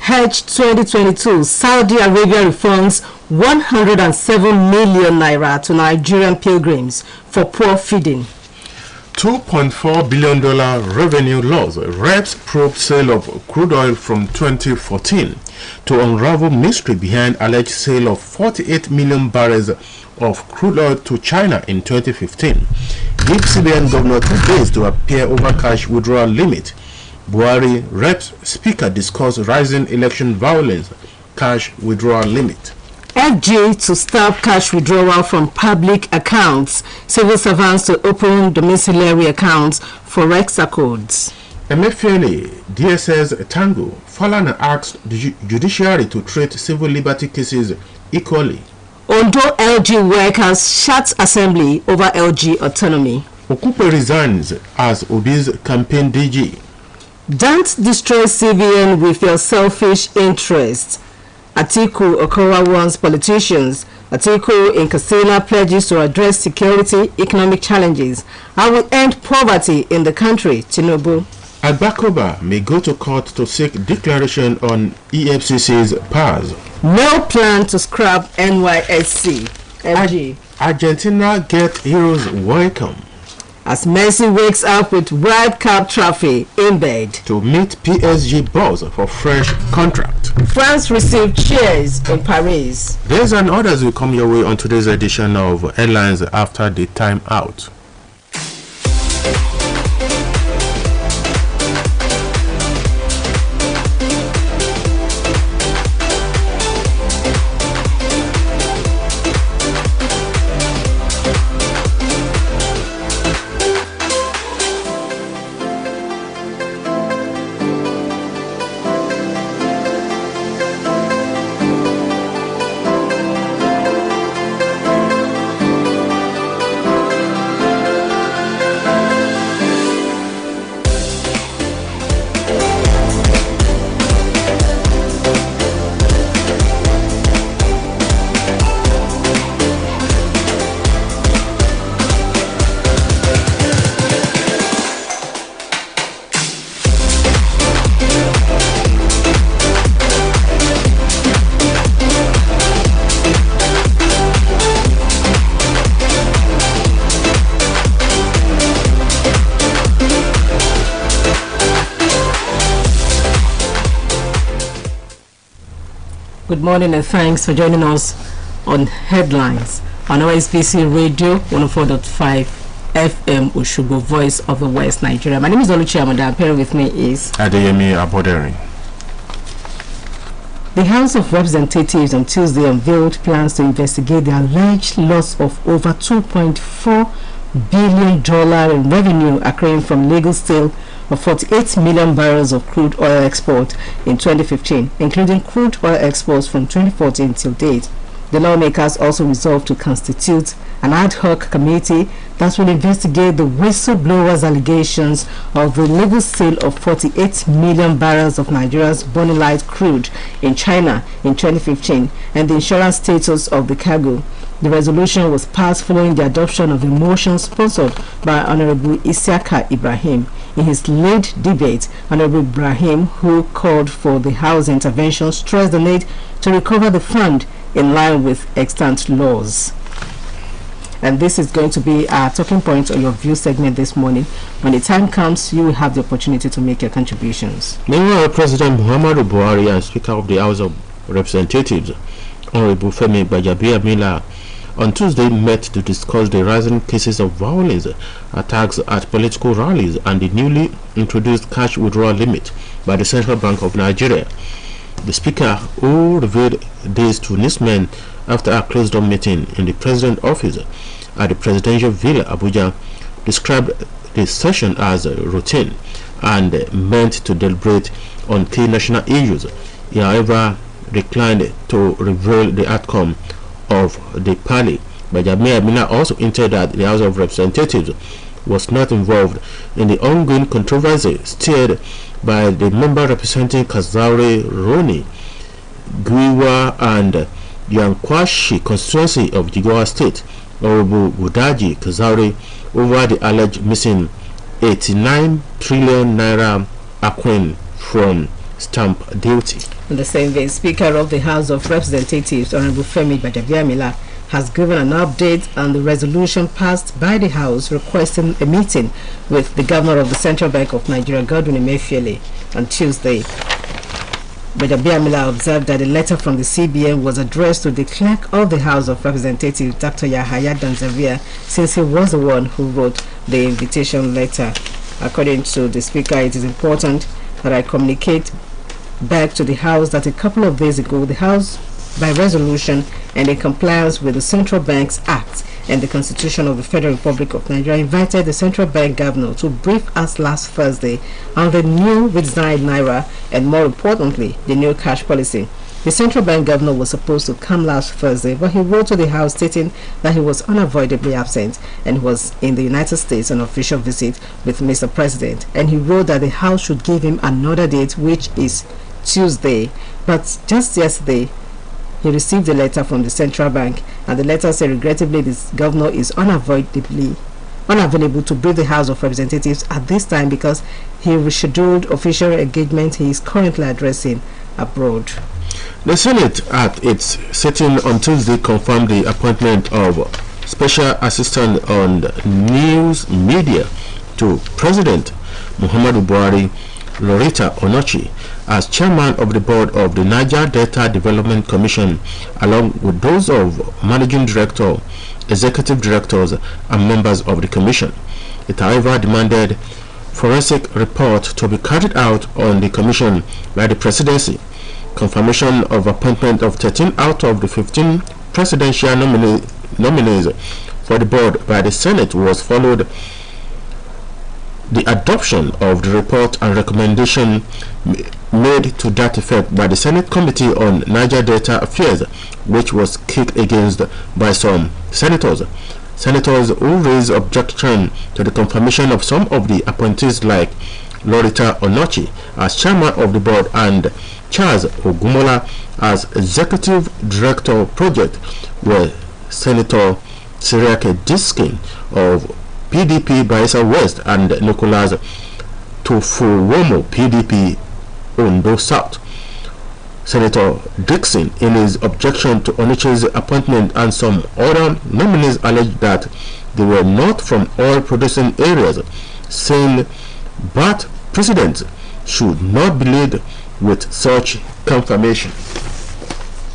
Hajj 2022, Saudi Arabia refunds 107 million naira to Nigerian pilgrims for poor feeding. $2.4 billion revenue loss. Reps probe sale of crude oil from 2014 to unravel mystery behind alleged sale of 48 million barrels of crude oil to China in 2015. Give CBN Governor 2 days to appear over cash withdrawal limit. Buhari Reps Speaker discuss rising election violence, cash withdrawal limit. FG to stop cash withdrawal from public accounts. Civil servants to open domiciliary accounts for Rexa codes. Emefiele, DSS Tango, Falana asked the judiciary to treat civil liberty cases equally. Ondo LG workers shut assembly over LG autonomy. Okupe resigns as Obi's campaign DG. Don't destroy CBN with your selfish interests. Atiku Okowa warns politicians. Atiku in Katsina pledges to address security, economic challenges. I will end poverty in the country, Tinubu. Agbakoba may go to court to seek declaration on EFCC's powers. No plan to scrap NYSC. FG. Argentina get heroes welcome. As Messi wakes up with World Cup trophy in bed. To meet PSG boss for fresh contract. France received cheers in Paris. These and others will come your way on today's edition of Headlines After the Time Out. Good morning and thanks for joining us on Headlines on OSBC Radio 104.5 FM Oshogo, Voice of the West, Nigeria. My name is Oluchi Amanda. Pairing with me is Adeyemi Aboderi. The House of Representatives on Tuesday unveiled plans to investigate the alleged loss of over $2.4 billion in revenue accruing from legal sale of 48 million barrels of crude oil export in 2015, including crude oil exports from 2014 till date. The lawmakers also resolved to constitute an ad hoc committee that will investigate the whistleblowers' allegations of the illegal sale of 48 million barrels of Nigeria's Bonilite crude in China in 2015 and the insurance status of the cargo. The resolution was passed following the adoption of a motion sponsored by Honorable Isiaka Ibrahim. In his lead debate, Honorable Ibrahim, who called for the House intervention, stressed the need to recover the fund in line with extant laws. And this is going to be our talking point on your view segment this morning. When the time comes, you will have the opportunity to make your contributions. Meanwhile, President Muhammadu Buhari and Speaker of the House of Representatives, Honorable Femi Gbajabiamila, on Tuesday met to discuss the rising cases of violence, attacks at political rallies, and the newly introduced cash withdrawal limit by the Central Bank of Nigeria. The Speaker, who revealed this to newsmen after a closed-door meeting in the President's office at the Presidential Villa, Abuja, described the session as routine and meant to deliberate on key national issues. He, however, declined to reveal the outcome of the parley. Gbajabiamila also hinted that the House of Representatives was not involved in the ongoing controversy stirred by the member representing Kazaure Roni, Gwiwa and Yankwashi constituency of Jigawa State, Honorable Budaji Kazaure, over the alleged missing 89 trillion naira acquaint from stamp duty. In the same vein, Speaker of the House of Representatives, Honorable Femi Gbajabiamila, has given an update on the resolution passed by the House requesting a meeting with the Governor of the Central Bank of Nigeria, Godwin Emefiele, on Tuesday. Gbajabiamila observed that a letter from the CBN was addressed to the Clerk of the House of Representatives, Dr. Yahaya Danzavia, since he was the one who wrote the invitation letter. According to the Speaker, it is important that I communicate back to the House that a couple of days ago, the House, by resolution and in compliance with the Central Bank's Act and the Constitution of the Federal Republic of Nigeria, invited the Central Bank Governor to brief us last Thursday on the new redesigned Naira and, more importantly, the new cash policy. The Central Bank Governor was supposed to come last Thursday, but he wrote to the House stating that he was unavoidably absent and was in the United States on official visit with Mr. President. And he wrote that the House should give him another date, which is Tuesday. But just yesterday, he received a letter from the Central Bank, and the letter said, regrettably, this governor is unavailable to brief the House of Representatives at this time because he rescheduled official engagement he is currently addressing abroad. The Senate, at its sitting on Tuesday, confirmed the appointment of Special Assistant on News Media to President Muhammadu Buhari, Loretta Onochi, as chairman of the board of the Niger Delta Development Commission, along with those of managing director, executive directors, and members of the commission. It, however, demanded forensic report to be carried out on the commission by the presidency. Confirmation of appointment of 13 out of the 15 presidential nominees for the board by the Senate was followed the adoption of the report and recommendation made to that effect by the Senate Committee on Niger Delta Affairs, which was kicked against by some senators. Senators who raised objection to the confirmation of some of the appointees, like Loretta Onochi as chairman of the board and Charles Ogumola as executive director project, were Senator Siriake Diskin of PDP Bayelsa West and Nicholas Tofuwomo, PDP Ondo South. Senator Dixon, in his objection to Onochi's appointment and some other nominees, alleged that they were not from oil-producing areas, saying but presidents should not be led with such confirmation.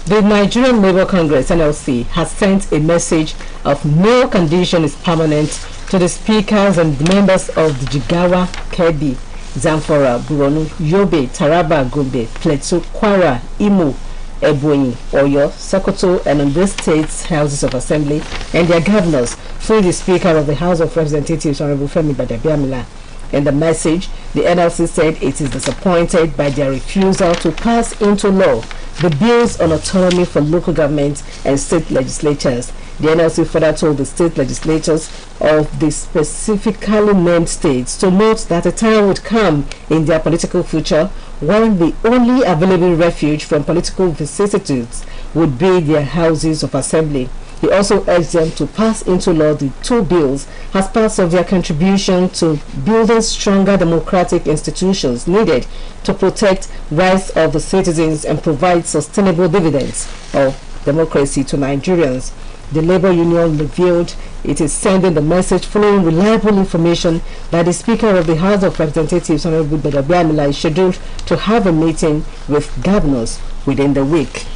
The Nigerian Labour Congress (NLC) has sent a message of no condition is permanent to the speakers and members of the Jigawa, Kebbi, Zamfara, Borno, Yobe, Taraba, Gombe, Plateau, Kwara, Imo, Ebonyi, Oyo, Sokoto, and Ondo States Houses of Assembly and their governors through the Speaker of the House of Representatives, Honorable Femi Gbajabiamila. In the message, the NLC said it is disappointed by their refusal to pass into law the bills on autonomy for local governments and state legislatures. The NLC further told the state legislatures of the specifically named states to note that a time would come in their political future when the only available refuge from political vicissitudes would be their houses of assembly. He also urged them to pass into law the two bills as part of their contribution to building stronger democratic institutions needed to protect rights of the citizens and provide sustainable dividends of democracy to Nigerians. The Labour Union revealed it is sending the message following reliable information that the Speaker of the House of Representatives, Honorable Gbajabiamila, is scheduled to have a meeting with governors within the week.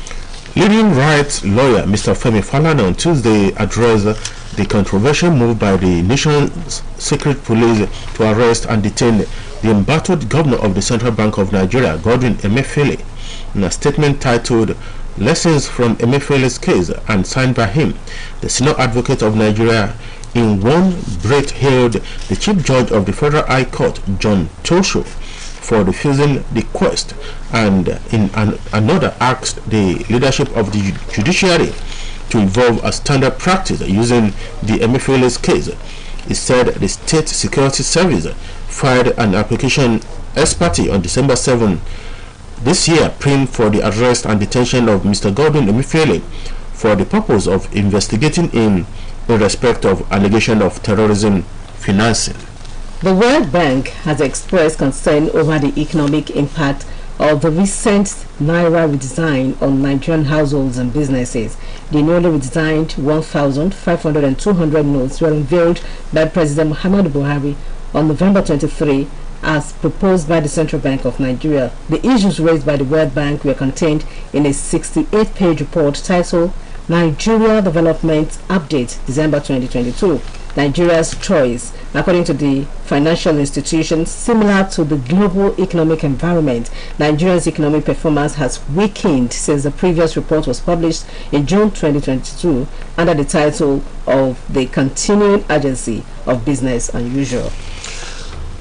Leading rights lawyer Mr. Femi Falana on Tuesday addressed the controversial move by the nation's secret police to arrest and detain the embattled governor of the Central Bank of Nigeria, Godwin Emefiele. In a statement titled Lessons from Emefiele's Case and signed by him, the senior advocate of Nigeria in one breath hailed the Chief Judge of the Federal High Court, John Tosho, for refusing the request, and in another asked the leadership of the judiciary to evolve a standard practice using the Emefiele's case. He said the State Security Service filed an application ex parte on December 7 this year, praying for the arrest and detention of Mr. Godwin Emefiele for the purpose of investigating him in respect of allegation of terrorism financing. The World Bank has expressed concern over the economic impact of the recent Naira redesign on Nigerian households and businesses. The newly redesigned 1,500 and 200 notes were unveiled by President Muhammadu Buhari on November 23 as proposed by the Central Bank of Nigeria. The issues raised by the World Bank were contained in a 68-page report titled Nigeria Development Update, December 2022. Nigeria's choice, according to the financial institutions, similar to the global economic environment. Nigeria's economic performance has weakened since the previous report was published in June 2022 under the title of the Continuing Urgency of Business Unusual.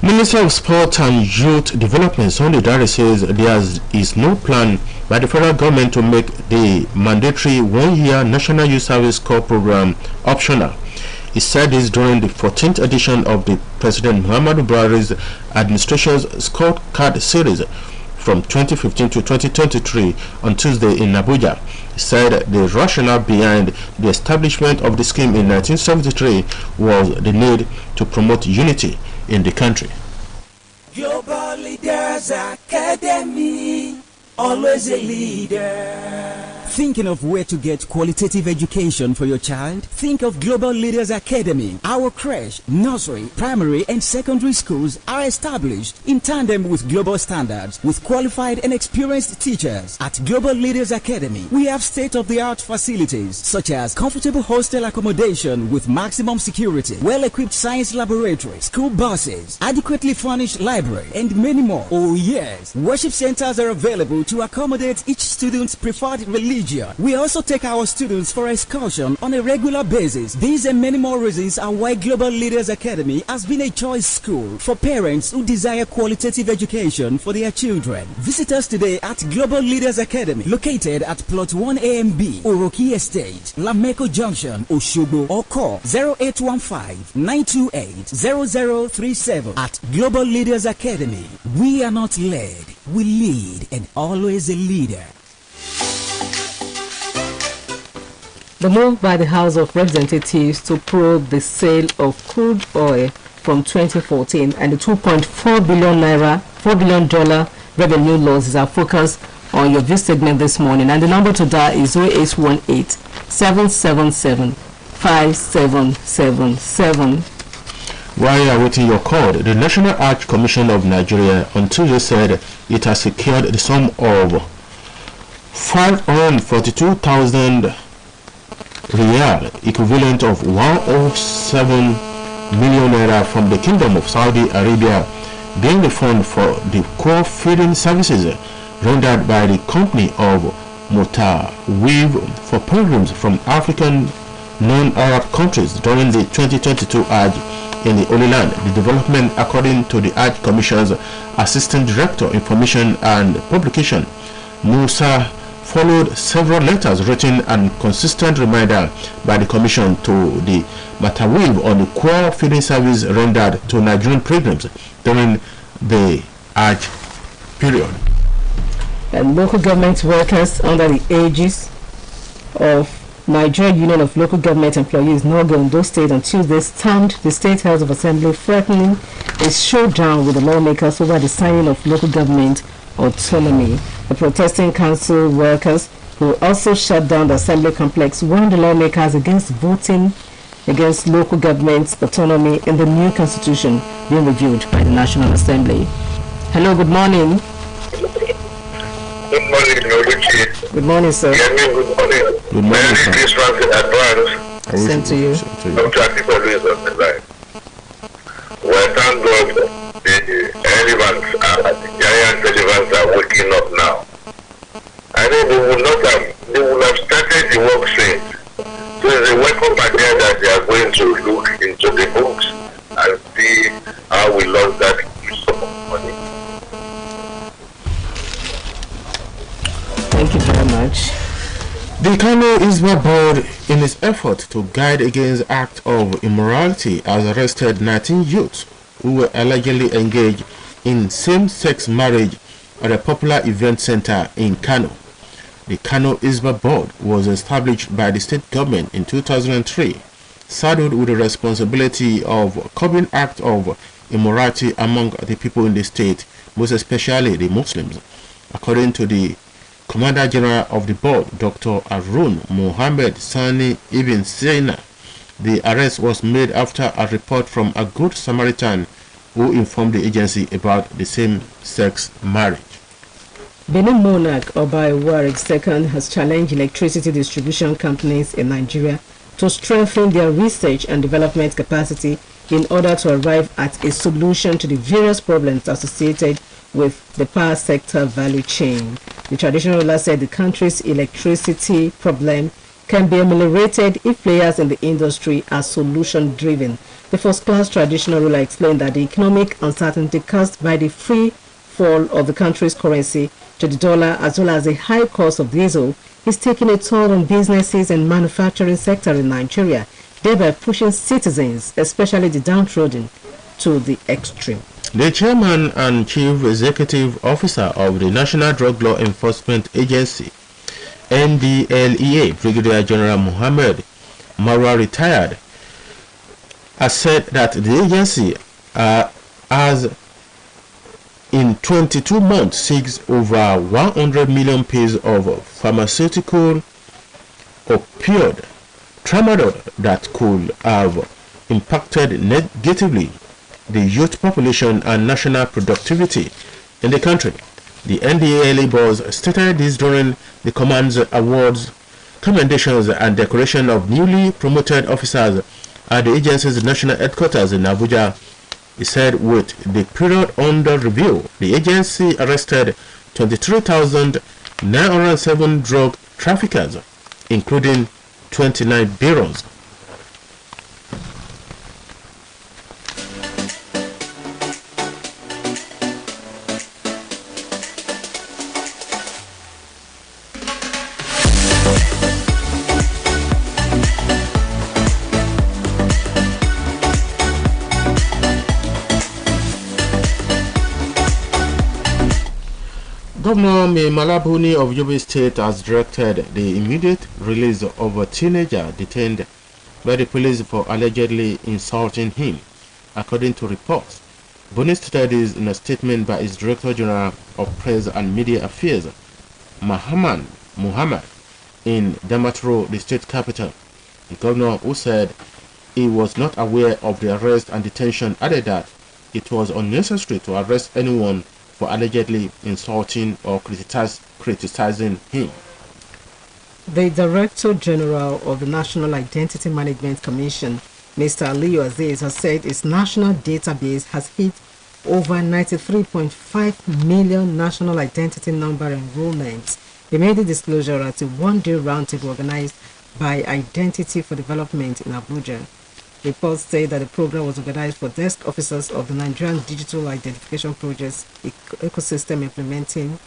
Minister of Sport and Youth Development Sunday Dare says there is no plan by the federal government to make the mandatory one-year National Youth Service Corps program optional. He said this during the 14th edition of the President Muhammadu Buhari's administration's scorecard series from 2015 to 2023 on Tuesday in Abuja. He said the rationale behind the establishment of the scheme in 1973 was the need to promote unity in the country. Global Leaders Academy, always a leader. Thinking of where to get qualitative education for your child? Think of Global Leaders Academy. Our creche, nursery, primary and secondary schools are established in tandem with global standards with qualified and experienced teachers. At Global Leaders Academy, we have state-of-the-art facilities such as comfortable hostel accommodation with maximum security, well-equipped science laboratory, school buses, adequately furnished library, and many more. Oh yes, worship centers are available to accommodate each student's preferred religion. We also take our students for excursion on a regular basis. These and many more reasons are why Global Leaders Academy has been a choice school for parents who desire qualitative education for their children. Visit us today at Global Leaders Academy, located at Plot 1AMB, Oroki Estate, Lameko Junction, Oshogbo, or call 0815-928-0037. At Global Leaders Academy, we are not led, we lead, and always a leader. The move by the House of Representatives to probe the sale of crude oil from 2014 and the $2.4 billion revenue loss is our focus on your view segment this morning. And the number to dial is 0818-777-5777. While you are waiting your call, the National Arch Commission of Nigeria on Tuesday said it has secured the sum of 542,000 Riyal, equivalent of 107 million naira from the Kingdom of Saudi Arabia, being the fund for the core feeding services rendered by the company of Mutawif for pilgrims from African non-Arab countries during the 2022 Hajj in the Holy Land. The development, according to the Hajj Commission's Assistant Director, Information and Publication, Musa, followed several letters written and consistent reminder by the Commission to the Mutawif on the core feeding service rendered to Nigerian pilgrims during the Hajj period. And local government workers under the aegis of Nigerian Union of Local Government Employees, NOGA, Ondo State on Tuesday stormed the State House of Assembly, threatening a showdown with the lawmakers over the signing of local government autonomy. The protesting council workers, who also shut down the assembly complex, warned the lawmakers against voting against local government autonomy in the new constitution being reviewed by the National Assembly. Hello, good morning. Good morning, Noguchi. Good morning, sir. Good morning. Good morning, sir. Merry Christmas in advance. Same to you. I'm tracking for this on the line. Well, thank God the elephants, the giant elephants are waking up now. I know they will have started the work since. So it's a welcome idea that they are going to look into the books and see how we lost that sum of money. Thank you very much. The Kano Isba Board, in its effort to guide against acts of immorality, has arrested 19 youths who were allegedly engaged in same-sex marriage at a popular event center in Kano. The Kano Isba Board was established by the state government in 2003, saddled with the responsibility of curbing acts of immorality among the people in the state, most especially the Muslims. According to the Commander General of the board, Dr. Arun Mohammed Sani Ibn Sina, the arrest was made after a report from a Good Samaritan who informed the agency about the same-sex marriage. Benin monarch Oba Warwick II has challenged electricity distribution companies in Nigeria to strengthen their research and development capacity in order to arrive at a solution to the various problems associated with the power sector value chain. The traditional ruler said the country's electricity problem can be ameliorated if players in the industry are solution-driven. The first-class traditional ruler explained that the economic uncertainty caused by the free fall of the country's currency to the dollar, as well as the high cost of diesel, is taking a toll on businesses and manufacturing sector in Nigeria, thereby pushing citizens, especially the downtrodden, to the extreme. The chairman and chief executive officer of the National Drug Law Enforcement Agency, NDLEA, Brigadier General Muhammad Marwa, retired, has said that the agency has in 22 months seized over 100 million pieces of pharmaceutical opioid tramadol that could have impacted negatively the youth population and national productivity in the country. The NDLEA boss stated this during the command's awards, commendations and decoration of newly promoted officers at the agency's national headquarters in Abuja. He said with the period under review, the agency arrested 23,907 drug traffickers, including 29 barons. Governor Malabuni of Yobe State has directed the immediate release of a teenager detained by the police for allegedly insulting him, according to reports. Buni stated this in a statement by his Director General of Press and Media Affairs, Muhammad, in Damaturu, the state capital. The governor, who said he was not aware of the arrest and detention, added that it was unnecessary to arrest anyone for allegedly insulting or criticizing him. The Director General of the National Identity Management Commission, Mr. Aliyu Aziz, has said its national database has hit over 93.5 million national identity number enrollments. He made the disclosure at a one-day roundtable organized by Identity for Development in Abuja. Reports say that the program was organized for desk officers of the Nigerian Digital Identification Project's ecosystem implementing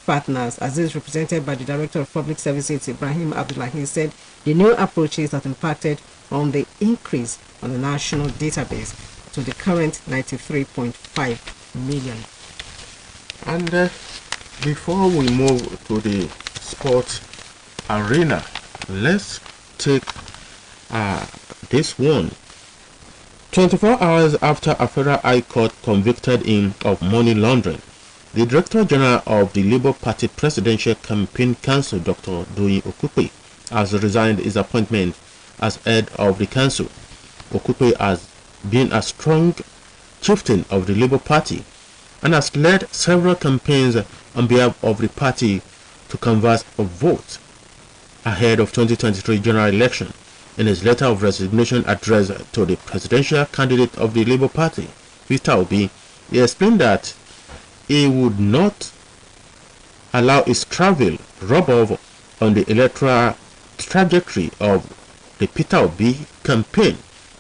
partners. Aziz, represented by the Director of Public Services, Ibrahim Abdullahi, said the new approaches have impacted on the increase on the national database to the current 93.5 million. And before we move to the sports arena, let's take this one. 24 hours after a federal high court convicted him of money laundering, the Director General of the Labour Party Presidential Campaign Council, Dr. Doyin Okupe, has resigned his appointment as head of the council. Okupe has been a strong chieftain of the Labour Party and has led several campaigns on behalf of the party to canvass for votes ahead of 2023 general election. In his letter of resignation addressed to the presidential candidate of the Labour Party, Peter Obi, he explained that he would not allow his travel rub off on the electoral trajectory of the Peter Obi campaign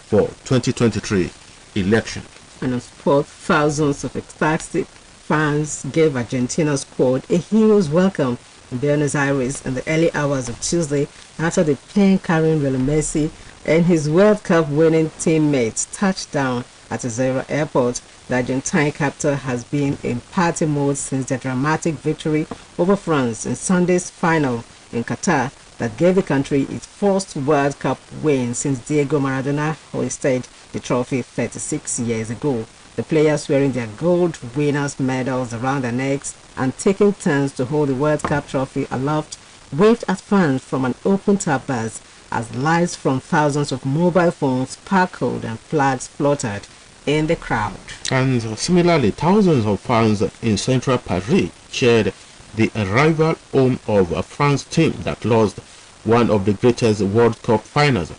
for 2023 election. And on sport, thousands of ecstatic fans gave Argentina's squad a hero's welcome in Buenos Aires in the early hours of Tuesday after the plane carrying Lionel Messi and his World Cup winning teammates touched down at Azera Airport. The Argentine capital has been in party mode since their dramatic victory over France in Sunday's final in Qatar that gave the country its first World Cup win since Diego Maradona hoisted the trophy 36 years ago. The players wearing their gold winners' medals around their necks and taking turns to hold the World Cup trophy aloft, waved at fans from an open-top bus as lights from thousands of mobile phones sparkled and flags fluttered in the crowd. And similarly, thousands of fans in central Paris cheered the arrival home of a France team that lost one of the greatest World Cup finals.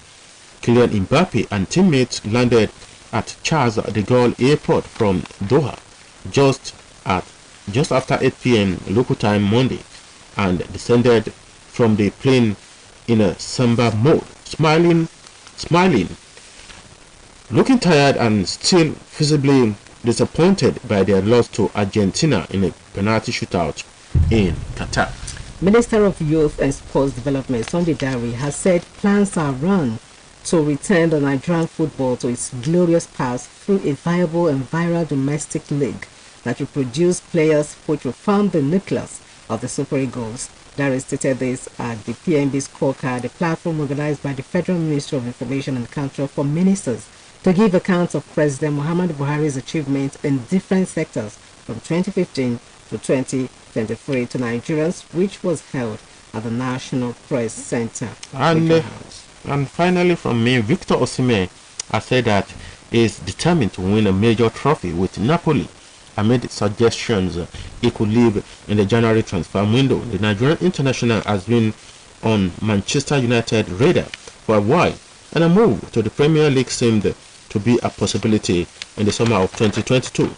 Kylian Mbappe and teammates landed at Charles de Gaulle Airport from Doha just after 8 p.m. local time Monday and descended from the plane in a somber mode, smiling, looking tired and still visibly disappointed by their loss to Argentina in a penalty shootout in Qatar. Minister of Youth and Sports Development Sunday Dare has said plans are run to return the Nigerian football to its glorious past through a viable and viral domestic league that will produce players which will form the nucleus of the Super Eagles. Dare stated this at the PNB Scorecard, a platform organized by the Federal Ministry of Information and Culture for ministers to give accounts of President Muhammadu Buhari's achievements in different sectors from 2015 to 2023 to Nigerians, which was held at the National Press Center. And finally from me, Victor Osimhen has said that he is determined to win a major trophy with Napoli amid suggestions he could leave in the January transfer window. The Nigerian international has been on Manchester United radar for a while, and a move to the Premier League seemed to be a possibility in the summer of 2022.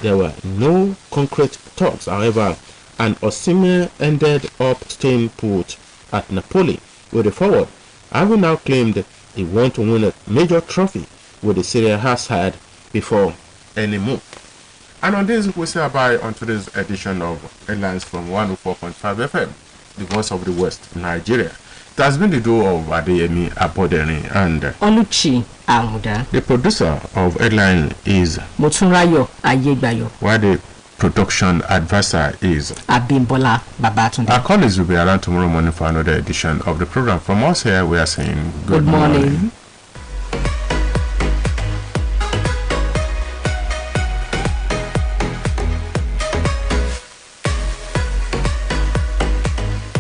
There were no concrete talks, however, and Osimhen ended up staying put at Napoli with the forward, having now claimed he wanted to win a major trophy with the Serie A side before any move. And on this, we say bye on today's edition of Headlines from 104.5 FM, the voice of the West, Nigeria. It has been the duo of Adeyemi Abodeni and Oluchi Amuda. The producer of Headline is Motunrayo Ayegbayo, while the production advisor is Abimbola Babatunde. Our colleagues will be around tomorrow morning for another edition of the program. From us here, we are saying good morning.